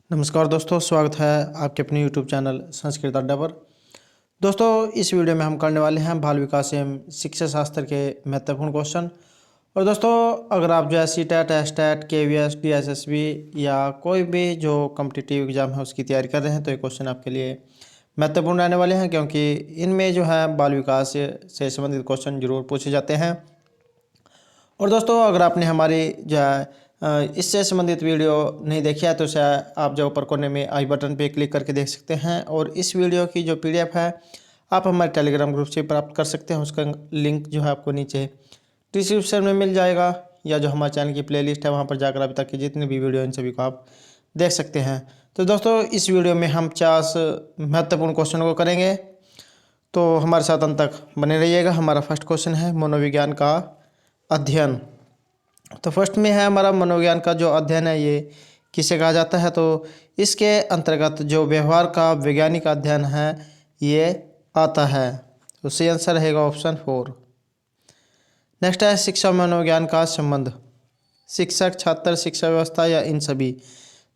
नमस्कार दोस्तों, स्वागत है आपके अपने YouTube चैनल संस्कृत अड्डा पर। दोस्तों, इस वीडियो में हम करने वाले हैं बाल विकास एवं शिक्षा शास्त्र के महत्वपूर्ण क्वेश्चन। और दोस्तों, अगर आप जो है सीटेट, एस्टेट, केवीएस, डीएसएसबी या कोई भी जो कॉम्पिटिटिव एग्जाम है उसकी तैयारी कर रहे हैं तो ये क्वेश्चन आपके लिए महत्वपूर्ण रहने वाले हैं, क्योंकि इनमें जो है बाल विकास से संबंधित क्वेश्चन जरूर पूछे जाते हैं। और दोस्तों, अगर आपने हमारी जो है इससे संबंधित वीडियो नहीं देखी है तो उसे आप जो ऊपर कोने में आई बटन पे क्लिक करके देख सकते हैं। और इस वीडियो की जो पीडीएफ है आप हमारे टेलीग्राम ग्रुप से प्राप्त कर सकते हैं। उसका लिंक जो है आपको नीचे डिस्क्रिप्शन में मिल जाएगा, या जो हमारे चैनल की प्लेलिस्ट है वहाँ पर जाकर अभी तक की जितनी भी वीडियो इन सभी को आप देख सकते हैं। तो दोस्तों, इस वीडियो में हम 50 महत्वपूर्ण क्वेश्चन को करेंगे, तो हमारे साथ अंत तक बने रहिएगा। हमारा फर्स्ट क्वेश्चन है मनोविज्ञान का अध्ययन। तो फर्स्ट में है हमारा मनोविज्ञान का जो अध्ययन है ये किसे कहा जाता है, तो इसके अंतर्गत जो व्यवहार का वैज्ञानिक अध्ययन है ये आता है। तो सही आंसर रहेगा ऑप्शन 4। नेक्स्ट है शिक्षा मनोविज्ञान का संबंध। शिक्षक, छात्र, शिक्षा व्यवस्था या इन सभी।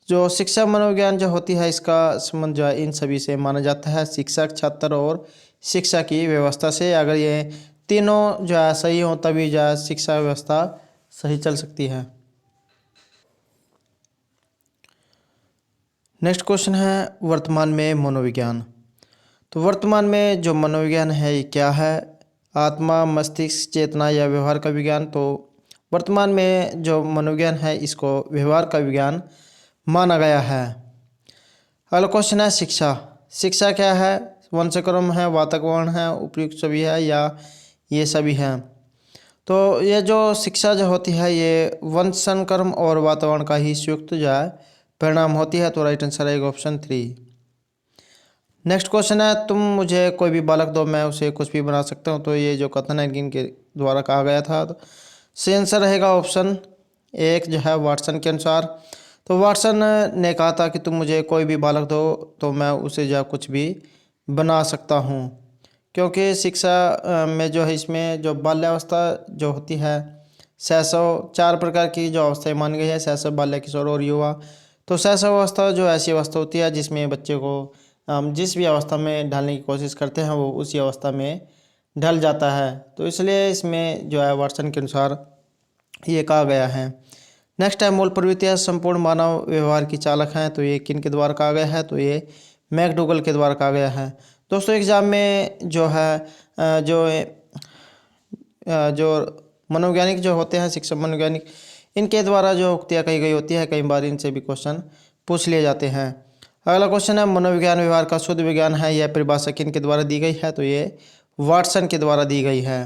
जो शिक्षा मनोविज्ञान जो होती है इसका संबंध जो है इन सभी से माना जाता है, शिक्षक, छात्र और शिक्षा की व्यवस्था से। अगर ये तीनों जो है सही हो तभी जो है शिक्षा व्यवस्था सही चल सकती है। नेक्स्ट क्वेश्चन है वर्तमान में मनोविज्ञान। तो वर्तमान में जो मनोविज्ञान है ये क्या है? आत्मा, मस्तिष्क, चेतना या व्यवहार का विज्ञान। तो वर्तमान में जो मनोविज्ञान है इसको व्यवहार का विज्ञान माना गया है। अगला क्वेश्चन है शिक्षा। शिक्षा क्या है? वंशक्रम है, वातावरण है, उपयुक्त सभी है या ये सभी हैं? तो ये जो शिक्षा जो होती है ये वंशक्रम और वातावरण का ही संयुक्त जो है परिणाम होती है। तो राइट आंसर आएगा ऑप्शन 3। नेक्स्ट क्वेश्चन है तुम मुझे कोई भी बालक दो मैं उसे कुछ भी बना सकता हूँ। तो ये जो कथन है इनके द्वारा कहा गया था। तो सही आंसर रहेगा ऑप्शन 1 जो है वाटसन के अनुसार। तो वाटसन ने कहा था कि तुम मुझे कोई भी बालक दो तो मैं उसे जो कुछ भी बना सकता हूँ, क्योंकि शिक्षा में जो है इसमें जो बाल्यावस्था जो होती है शैशव, 4 प्रकार की जो अवस्थाएं मानी गई है, शैशव, बाल्य, किशोर और युवा। तो शैशव अवस्था जो ऐसी अवस्था होती है जिसमें बच्चे को जिस भी अवस्था में ढलने की कोशिश करते हैं वो उसी अवस्था में ढल जाता है। तो इसलिए इसमें जो है वाटसन के अनुसार ये कहा गया है। नेक्स्ट है मूल प्रवृत्तियाँ संपूर्ण मानव व्यवहार की चालक हैं। तो ये किन के द्वारा कहा गया है? तो ये मैकडूगल के द्वारा कहा गया है। दोस्तों, एग्जाम में जो है जो मनोवैज्ञानिक जो होते हैं, शिक्षक मनोवैज्ञानिक, इनके द्वारा जो उक्तियाँ कही गई होती है कई बार इनसे भी क्वेश्चन पूछ लिए जाते हैं। अगला क्वेश्चन है मनोविज्ञान व्यवहार का शुद्ध विज्ञान है, यह परिभाषा किन के द्वारा दी गई है? तो ये वाटसन के द्वारा दी गई है।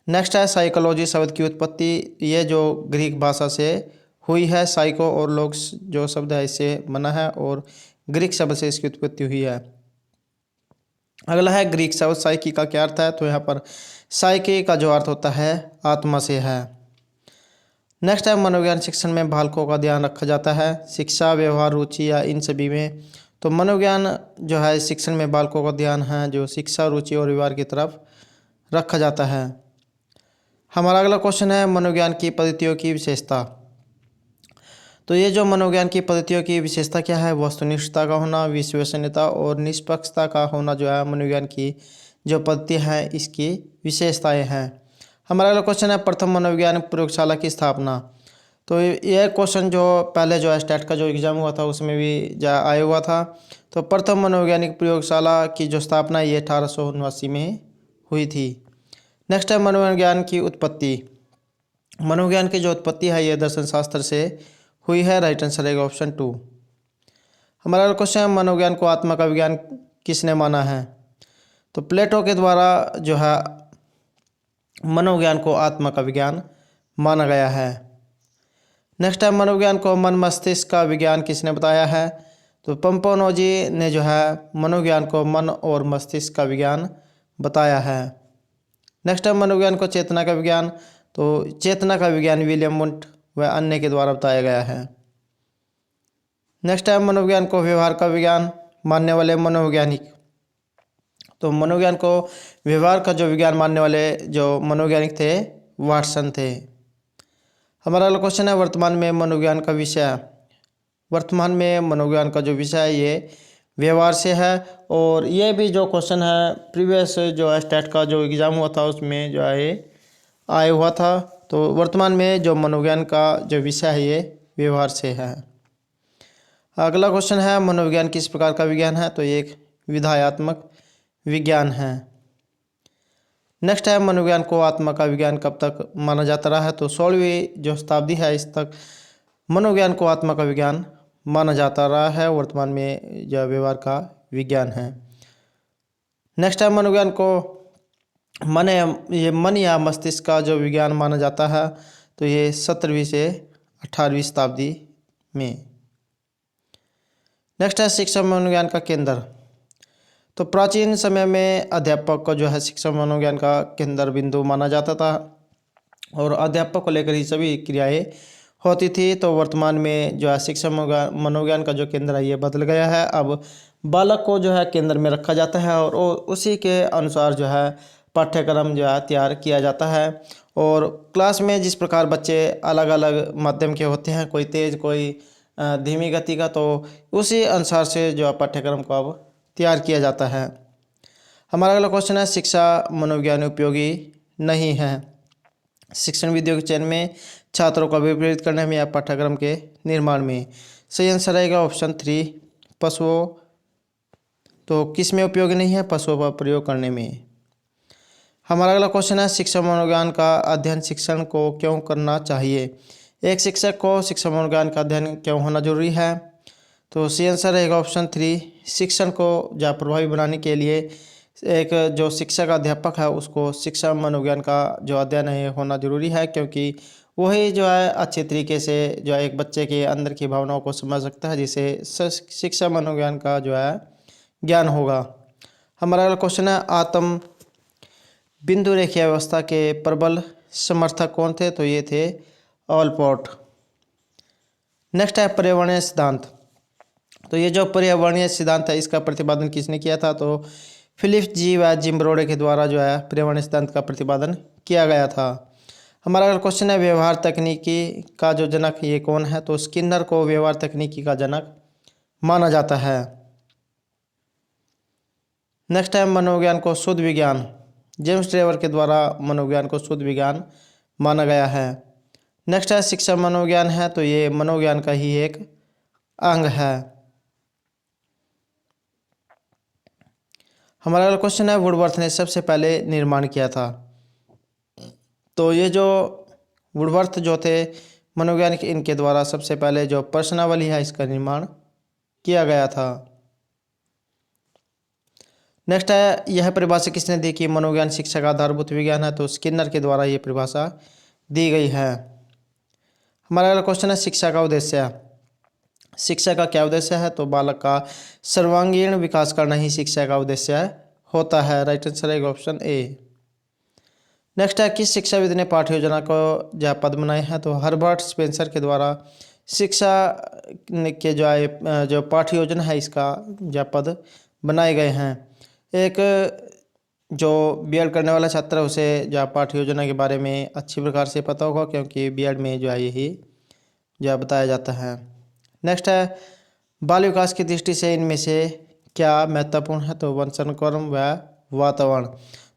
नेक्स्ट है साइकोलॉजी शब्द की उत्पत्ति। ये जो ग्रीक भाषा से हुई है, साइको और लॉग्स जो शब्द है इससे बना है और ग्रीक शब्द से इसकी उत्पत्ति हुई है। अगला है ग्रीक शब्द साइकी का क्या अर्थ है? तो यहाँ पर साइकी का जो अर्थ होता है आत्मा से है। नेक्स्ट है मनोविज्ञान शिक्षण में बालकों का ध्यान रखा जाता है, शिक्षा, व्यवहार, रुचि या इन सभी में। तो मनोविज्ञान जो है शिक्षण में बालकों का ध्यान है जो शिक्षा, रुचि और व्यवहार की तरफ रखा जाता है। हमारा अगला क्वेश्चन है मनोविज्ञान की पद्धतियों की विशेषता। तो ये जो मनोविज्ञान की पद्धतियों की विशेषता क्या है? वस्तुनिष्ठता का होना, विश्वसनीयता और निष्पक्षता का होना जो है मनोविज्ञान की जो पद्धति है इसकी विशेषताएं हैं। हमारा अगला क्वेश्चन है प्रथम मनोविज्ञान प्रयोगशाला की स्थापना। तो यह क्वेश्चन जो पहले जो स्टेट का जो एग्ज़ाम हुआ था उसमें भी आया हुआ था। तो प्रथम मनोवैज्ञानिक प्रयोगशाला की जो स्थापना ये 1879 में हुई थी। नेक्स्ट है मनोविज्ञान की उत्पत्ति। मनोविज्ञान की जो उत्पत्ति है ये दर्शन शास्त्र से हुई है। राइट आंसर रहेगा ऑप्शन 2। हमारा क्वेश्चन है मनोविज्ञान को आत्मा का विज्ञान किसने माना है? तो प्लेटो के द्वारा जो है मनोविज्ञान को आत्मा का विज्ञान माना गया है। नेक्स्ट है मनोविज्ञान को मन मस्तिष्क का विज्ञान किसने बताया है? तो पंपोनोजी ने जो है मनोविज्ञान को मन और मस्तिष्क का विज्ञान बताया है। नेक्स्ट है मनोविज्ञान को चेतना का विज्ञान। तो चेतना का विज्ञान विलियम वुंट व अन्य के द्वारा बताया गया है। नेक्स्ट है मनोविज्ञान को व्यवहार का विज्ञान मानने वाले मनोवैज्ञानिक। तो मनोविज्ञान को व्यवहार का जो विज्ञान मानने वाले जो मनोवैज्ञानिक थे वाटसन थे। हमारा अगला क्वेश्चन है वर्तमान में मनोविज्ञान का विषय वर्तमान में मनोविज्ञान का जो विषय है ये व्यवहार से है। और ये भी जो क्वेश्चन है प्रीवियस जो है स्टेट का जो एग्ज़ाम हुआ था उसमें जो है आया हुआ था। तो वर्तमान में जो मनोविज्ञान का जो विषय है ये व्यवहार से है। अगला क्वेश्चन है मनोविज्ञान किस प्रकार का विज्ञान है, तो ये एक विधायात्मक विज्ञान है। नेक्स्ट है मनोविज्ञान को आत्मा का विज्ञान कब तक माना जाता रहा है, तो 16वीं जो शताब्दी है इस तक मनोविज्ञान को आत्मा का विज्ञान माना जाता रहा है। वर्तमान में यह व्यवहार का विज्ञान है। नेक्स्ट है मनोविज्ञान को मन या मस्तिष्क का जो विज्ञान माना जाता है, तो ये 17वीं से 18वीं शताब्दी में। नेक्स्ट है शिक्षा मनोविज्ञान का केंद्र, तो प्राचीन समय में अध्यापक को जो है शिक्षा मनोविज्ञान का केंद्र बिंदु माना जाता था और अध्यापक को लेकर ही सभी क्रियाएं होती थी। तो वर्तमान में जो है शिक्षा मनोविज्ञान का जो केंद्र है ये बदल गया है। अब बालक को जो है केंद्र में रखा जाता है और उसी के अनुसार जो है पाठ्यक्रम जो है तैयार किया जाता है। और क्लास में जिस प्रकार बच्चे अलग अलग माध्यम के होते हैं, कोई तेज़ कोई धीमी गति का, तो उसी अनुसार से जो है पाठ्यक्रम को अब तैयार किया जाता है। हमारा अगला क्वेश्चन है शिक्षा मनोविज्ञान उपयोगी नहीं है शिक्षण विधियों के चयन में, छात्रों को अभिप्रेरित करने में या पाठ्यक्रम के निर्माण में। सही आंसर रहेगा ऑप्शन 3 पशुओं। तो किस में उपयोगी नहीं है, पशुओं पर प्रयोग करने में। हमारा अगला क्वेश्चन है शिक्षा मनोविज्ञान का अध्ययन शिक्षण को क्यों करना चाहिए। एक शिक्षक को शिक्षा मनोविज्ञान का अध्ययन क्यों होना जरूरी है, तो सही आंसर रहेगा ऑप्शन 3 शिक्षण को ज़्यादा प्रभावी बनाने के लिए एक जो शिक्षक अध्यापक है उसको शिक्षा मनोविज्ञान का जो अध्ययन है होना जरूरी है, क्योंकि वही जो है अच्छे तरीके से जो है एक बच्चे के अंदर की भावनाओं को समझ सकता है, जिससे शिक्षा मनोविज्ञान का जो है ज्ञान होगा। हमारा अगला क्वेश्चन है आत्म बिंदु रेखीय व्यवस्था के प्रबल समर्थक कौन थे, तो ये थे ऑलपोर्ट। नेक्स्ट है पर्यावरणीय सिद्धांत, तो ये जो पर्यावरणीय सिद्धांत है इसका प्रतिपादन किसने किया था, तो फिलिप्स जी व जिम ब्रोडे के द्वारा जो है पर्यावरणीय सिद्धांत का प्रतिपादन किया गया था। हमारा अगला क्वेश्चन है व्यवहार तकनीकी का जो जनक ये कौन है, तो स्किनर को व्यवहार तकनीकी का जनक माना जाता है। नेक्स्ट है मनोविज्ञान को शुद्ध विज्ञान, जेम्स ट्रेवर के द्वारा मनोविज्ञान को शुद्ध विज्ञान माना गया है। नेक्स्ट है शिक्षा मनोविज्ञान है, तो ये मनोविज्ञान का ही एक अंग है। हमारा अगला क्वेश्चन है वुडवर्थ ने सबसे पहले निर्माण किया था, तो ये जो वुडवर्थ जो थे मनोवैज्ञानिक, इनके द्वारा सबसे पहले जो प्रश्नावली है इसका निर्माण किया गया था। नेक्स्ट है यह परिभाषा किसने दी कि मनोविज्ञान शिक्षा का आधारभूत विज्ञान है, तो स्किनर के द्वारा ये परिभाषा दी गई है। हमारा अगला क्वेश्चन है शिक्षा का उद्देश्य। शिक्षा का क्या उद्देश्य है, तो बालक का सर्वांगीण विकास करना ही शिक्षा का उद्देश्य होता है। राइट आंसर है ऑप्शन ए। नेक्स्ट है किस शिक्षाविद ने पाठ्य योजना को जो पद बनाए हैं, तो हर्बर्ट स्पेंसर के द्वारा शिक्षा के जो पाठ्य योजना है इसका जो पद बनाए गए हैं। एक जो बीएड करने वाला छात्र है उसे जो पाठ्य योजना के बारे में अच्छी प्रकार से पता होगा, क्योंकि बीएड में जो है यही जो बताया जाता है। नेक्स्ट है बाल विकास की दृष्टि से इनमें से क्या महत्वपूर्ण है, तो वंशनक्रम व वातावरण।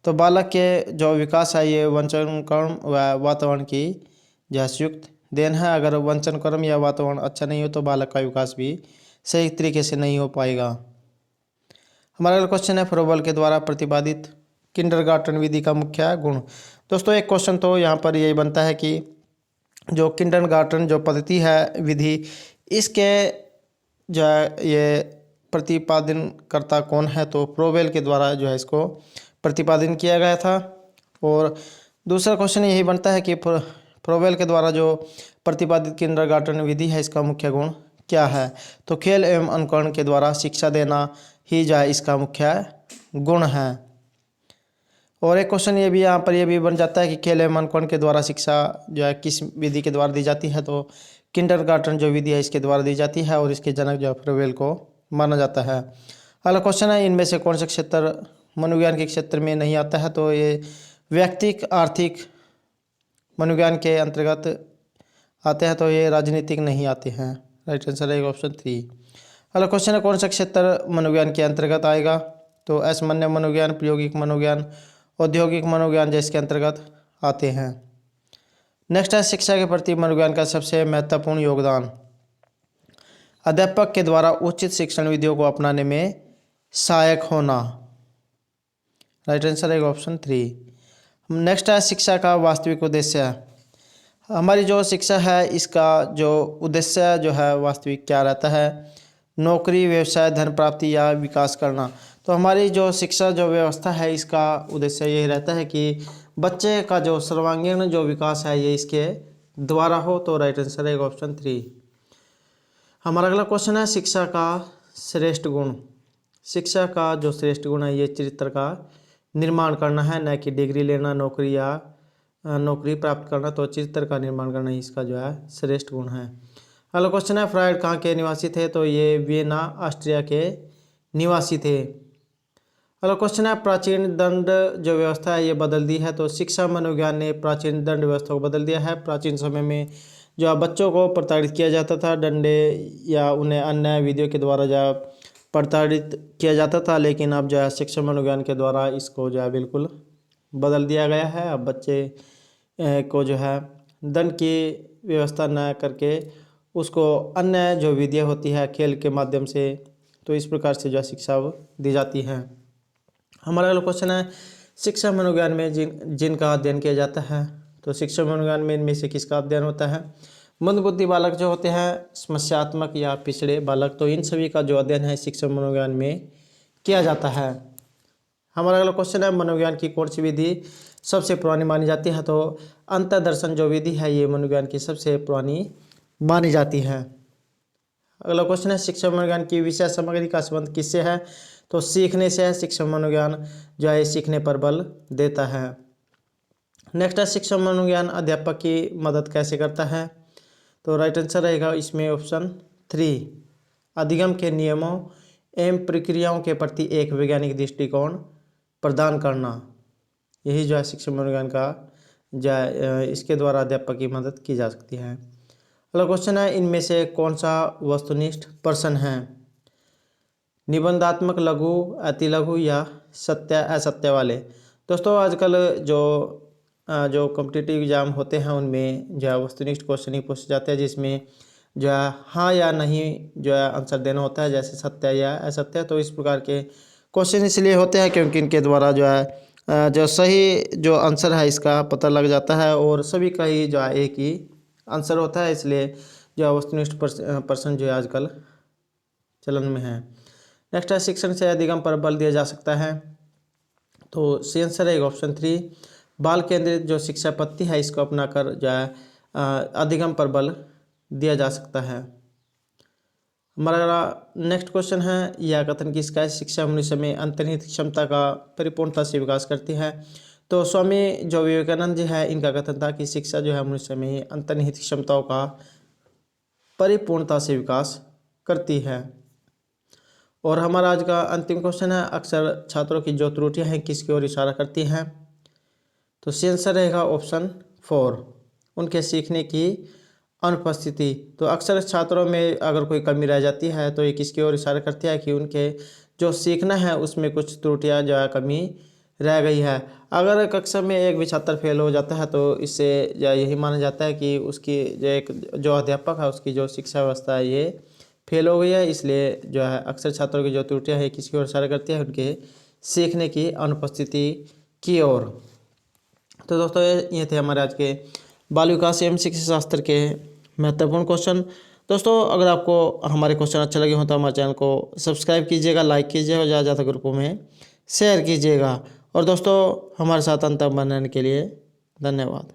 तो बालक के जो विकास है ये वंशनक्रम व वातावरण की जो संयुक्त देन है। अगर वंशनक्रम या वातावरण अच्छा नहीं हो तो बालक का विकास भी सही तरीके से नहीं हो पाएगा। हमारा अगला क्वेश्चन है फ्रोबल के द्वारा प्रतिपादित किंडरगार्टन विधि का मुख्य गुण। दोस्तों एक क्वेश्चन तो यहाँ पर यही बनता है कि जो किंडरगार्टन जो पद्धति है विधि, इसके जो ये प्रतिपादन करता कौन है, तो फ्रोबेल के द्वारा जो है इसको प्रतिपादन किया गया था। और दूसरा क्वेश्चन यही बनता है कि फ्रोबेल के द्वारा जो प्रतिपादित किंडरगार्टन विधि है इसका मुख्य गुण क्या है, तो खेल एवं अनुकरण के द्वारा शिक्षा देना ही जो है इसका मुख्य गुण है। और एक क्वेश्चन ये भी यहाँ पर ये भी बन जाता है कि खेल एवं अनुकरण के द्वारा शिक्षा जो है किस विधि के द्वारा दी जाती है, तो किंडरगार्टन जो विधि है इसके द्वारा दी जाती है और इसके जनक जो फ्रोबेल को माना जाता है। अगला क्वेश्चन है इनमें से कौन सा क्षेत्र मनोविज्ञान के क्षेत्र में नहीं आता है, तो ये व्यक्तिक आर्थिक मनोविज्ञान के अंतर्गत आते हैं, तो ये राजनीतिक नहीं आते हैं। राइट आंसर रहेगा ऑप्शन 3। अगला क्वेश्चन है कौन सा क्षेत्र मनोविज्ञान के अंतर्गत आएगा? तो असामान्य मनोविज्ञान, प्रायोगिक मनोविज्ञान, औद्योगिक मनोविज्ञान जिसके अंतर्गत आते हैं। नेक्स्ट है शिक्षा के प्रति मनोविज्ञान का सबसे महत्वपूर्ण योगदान। अध्यापक के द्वारा उचित शिक्षण विधियों को अपनाने में सहायक होना। राइट आंसर रहेगा ऑप्शन 3। नेक्स्ट है शिक्षा का वास्तविक उद्देश्य। हमारी जो शिक्षा है इसका जो उद्देश्य जो है वास्तविक क्या रहता है? नौकरी, व्यवसाय, धन प्राप्ति या विकास करना। तो हमारी जो शिक्षा जो व्यवस्था है इसका उद्देश्य यही रहता है कि बच्चे का जो सर्वांगीण जो विकास है ये इसके द्वारा हो। तो राइट आंसर रहेगा ऑप्शन 3। हमारा अगला क्वेश्चन है शिक्षा का श्रेष्ठ गुण। शिक्षा का जो श्रेष्ठ गुण है ये चरित्र का निर्माण करना है, न कि डिग्री लेना, नौकरी प्राप्त करना। तो चरित्र का निर्माण करना ही इसका जो है श्रेष्ठ गुण है। अगला क्वेश्चन है फ्रायड कहाँ के निवासी थे? तो ये वियना ऑस्ट्रिया के निवासी थे। अगला क्वेश्चन है प्राचीन दंड जो व्यवस्था है ये बदल दी है। तो शिक्षा मनोविज्ञान ने प्राचीन दंड व्यवस्था को बदल दिया है। प्राचीन समय में जो बच्चों को प्रताड़ित किया जाता था डंडे या उन्हें अन्य विधियों के द्वारा जो प्रताड़ित किया जाता था, लेकिन अब जो है शिक्षा मनोविज्ञान के द्वारा इसको जो है बिल्कुल बदल दिया गया है। अब बच्चे को जो है दंड की व्यवस्था न करके उसको अन्य जो विधियाँ होती है खेल के माध्यम से, तो इस प्रकार से जो शिक्षा दी जाती है। हमारा अगला क्वेश्चन है शिक्षा मनोविज्ञान में जिनका अध्ययन किया जाता है। तो शिक्षा मनोविज्ञान में इनमें से किसका अध्ययन होता है? मंदबुद्धि बालक जो होते हैं, समस्यात्मक या पिछड़े बालक, तो इन सभी का जो अध्ययन है शिक्षा मनोविज्ञान में किया जाता है। हमारा अगला क्वेश्चन है मनोविज्ञान की कौन सी विधि सबसे पुरानी मानी जाती है? तो अंतर्दर्शन जो विधि है ये मनोविज्ञान की सबसे पुरानी मानी जाती है। अगला क्वेश्चन है शिक्षा मनोविज्ञान की विषय सामग्री का संबंध किससे है? तो सीखने से है। शिक्षा मनोविज्ञान जो है सीखने पर बल देता है। नेक्स्ट है शिक्षा मनोविज्ञान अध्यापक की मदद कैसे करता है? तो राइट आंसर रहेगा इसमें ऑप्शन 3, अधिगम के नियमों एवं प्रक्रियाओं के प्रति एक वैज्ञानिक दृष्टिकोण प्रदान करना। यही जो है शिक्षा मनोविज्ञान का इसके द्वारा अध्यापक की मदद की जा सकती है। अगला क्वेश्चन है इनमें से कौन सा वस्तुनिष्ठ प्रश्न है? निबंधात्मक, लघु, अति लघु या सत्य असत्य वाले। दोस्तों आजकल जो कॉम्पिटिटिव एग्जाम होते हैं उनमें जो है वस्तुनिष्ठ क्वेश्चन ही पूछे जाते हैं, जिसमें जो है हाँ या नहीं जो है आंसर देना होता है, जैसे सत्य या असत्य। तो इस प्रकार के क्वेश्चन इसलिए होते हैं क्योंकि इनके द्वारा जो है जो सही जो आंसर है इसका पता लग जाता है और सभी का ही जो है एक ही आंसर होता है, इसलिए जो वस्तुनिष्ठ प्रश्न जो है आजकल चलन में है। नेक्स्ट है शिक्षण से अधिगम पर बल दिया जा सकता है। तो सी आंसर रहेगा ऑप्शन 3, बाल केंद्रित जो शिक्षा पद्धति है इसको अपनाकर जो है अधिगम पर बल दिया जा सकता है। हमारा नेक्स्ट क्वेश्चन है यह कथन किसका है? शिक्षा मनुष्य में अंतर्निहित क्षमता का परिपूर्णता से विकास करती है। तो स्वामी जो विवेकानंद जी है इनका कथन था कि शिक्षा जो है मनुष्य में अंतर्निहित क्षमताओं का परिपूर्णता से विकास करती है। और हमारा आज का अंतिम क्वेश्चन है अक्सर छात्रों की जो त्रुटियां हैं किसकी ओर इशारा करती हैं? तो सी आंसर रहेगा ऑप्शन 4, उनके सीखने की अनुपस्थिति। तो अक्सर छात्रों में अगर कोई कमी रह जाती है तो ये किसकी ओर इशारा करती है कि उनके जो सीखना है उसमें कुछ त्रुटियां जो है कमी रह गई है। अगर कक्षा में एक भी छात्र फेल हो जाता है तो इससे यही माना जाता है कि उसकी जो अध्यापक है उसकी जो शिक्षा व्यवस्था है ये फेल हो गई है, इसलिए जो है अक्सर छात्रों की जो त्रुटियां है किसकी ओर इशारा करती है? उनके सीखने की अनुपस्थिति की ओर। तो दोस्तों ये थे हमारे आज के बाल विकास एवं शिक्षा शास्त्र के महत्वपूर्ण क्वेश्चन। दोस्तों अगर आपको हमारे क्वेश्चन अच्छे लगे हों तो हमारे चैनल को सब्सक्राइब कीजिएगा, लाइक कीजिएगा और ज़्यादा ज़्यादा ग्रुपों में शेयर कीजिएगा। और दोस्तों हमारे साथ अंत बनाने के लिए धन्यवाद।